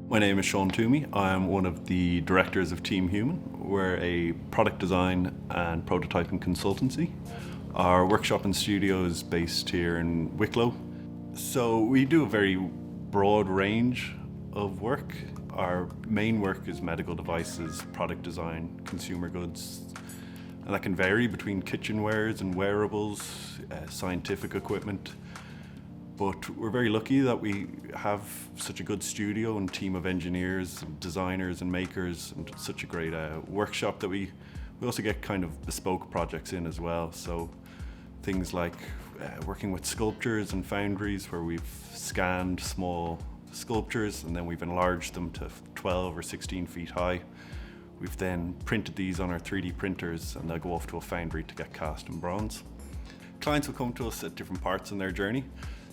My name is Sean Toomey. I'm one of the directors of Team Human. We're a product design and prototyping consultancy. Our workshop and studio is based here in Wicklow. So we do a very broad range of work. Our main work is medical devices, product design, consumer goods, and that can vary between kitchenwares and wearables, scientific equipment. But we're very lucky that we have such a good studio and team of engineers, and designers and makers, and such a great workshop that we also get kind of bespoke projects in as well. So things like working with sculptures and foundries where we've scanned small sculptures and then we've enlarged them to 12 or 16 feet high. We've then printed these on our 3D printers and they'll go off to a foundry to get cast in bronze. Clients will come to us at different parts in their journey.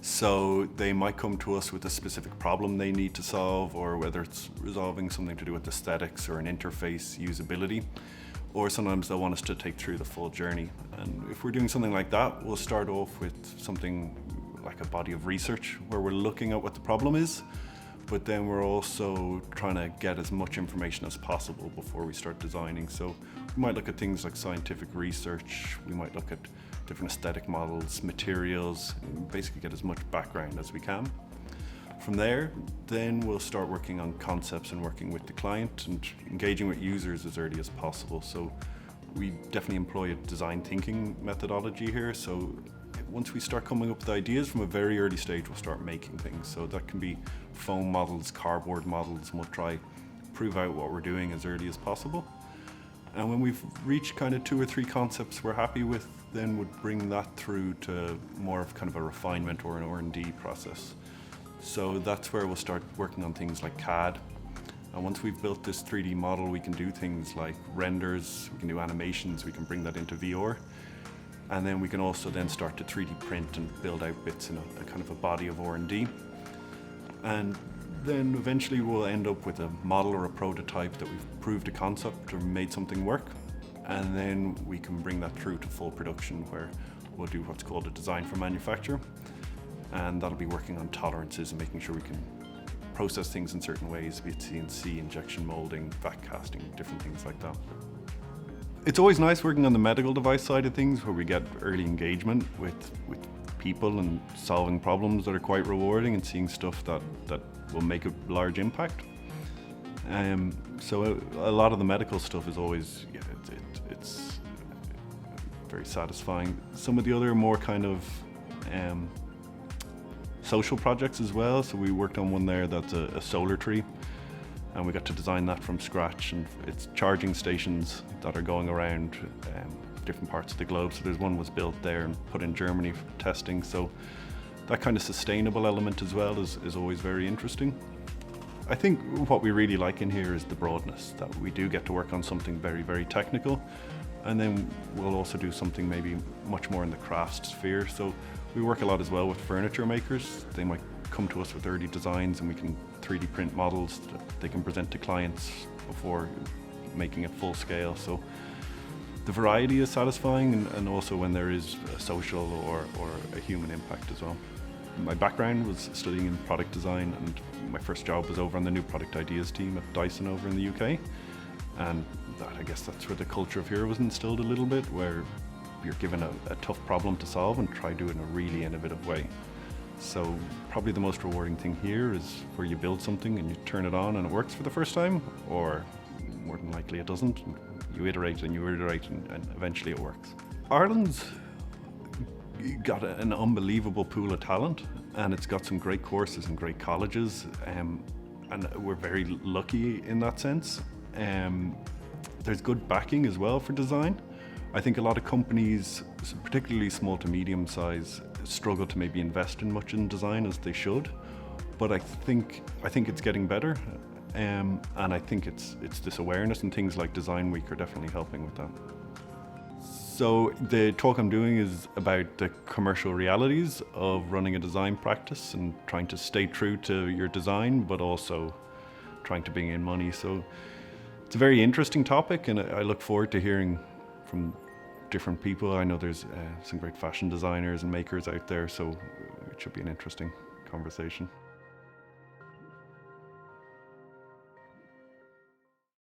So they might come to us with a specific problem they need to solve, or whether it's resolving something to do with aesthetics or an interface usability, or sometimes they'll want us to take through the full journey. And if we're doing something like that, we'll start off with something like a body of research where we're looking at what the problem is, but then we're also trying to get as much information as possible before we start designing. So we might look at things like scientific research, we might look at different aesthetic models, materials, and basically get as much background as we can. From there, then we'll start working on concepts and working with the client and engaging with users as early as possible. So we definitely employ a design thinking methodology here. So once we start coming up with ideas from a very early stage, we'll start making things. So that can be foam models, cardboard models, and we'll try prove out what we're doing as early as possible. And when we've reached kind of 2 or 3 concepts we're happy with, then would bring that through to more of kind of a refinement or an R&D process. So that's where we'll start working on things like CAD. And once we've built this 3D model, we can do things like renders, we can do animations, we can bring that into VR. And then we can also then start to 3D print and build out bits in a kind of a body of R&D. And then eventually we'll end up with a model or a prototype that we've proved a concept or made something work. And then we can bring that through to full production where we'll do what's called a design for manufacture. And that'll be working on tolerances and making sure we can process things in certain ways, be it CNC, injection molding, vac casting, different things like that. It's always nice working on the medical device side of things where we get early engagement with people and solving problems that are quite rewarding and seeing stuff that will make a large impact. So a lot of the medical stuff is always, it's very satisfying. Some of the other more kind of social projects as well. So we worked on one there that's a solar tree, and we got to design that from scratch, and it's charging stations that are going around different parts of the globe. So there's one was built there and put in Germany for testing. So that kind of sustainable element as well is always very interesting. I think what we really like in here is the broadness, that we do get to work on something very, very technical, and then we'll also do something maybe much more in the craft sphere. So we work a lot as well with furniture makers. They might come to us with early designs and we can 3D print models that they can present to clients before making it full scale. So the variety is satisfying, and also when there is a social or a human impact as well. My background was studying in product design, and my first job was over on the new product ideas team at Dyson over in the UK. And I guess that's where the culture of here was instilled a little bit, where you're given a tough problem to solve and try to do it in a really innovative way. So probably the most rewarding thing here is where you build something and you turn it on and it works for the first time, or more than likely it doesn't. You iterate and you iterate and eventually it works. Ireland's got an unbelievable pool of talent, and it's got some great courses and great colleges, and we're very lucky in that sense. There's good backing as well for design. I think a lot of companies, particularly small to medium size, struggle to maybe invest in much in design as they should, but I think it's getting better, and I think it's this awareness, and things like Design Week are definitely helping with that. So the talk I'm doing is about the commercial realities of running a design practice and trying to stay true to your design, but also trying to bring in money. So it's a very interesting topic, and I look forward to hearing from different people. I know there's some great fashion designers and makers out there, so it should be an interesting conversation.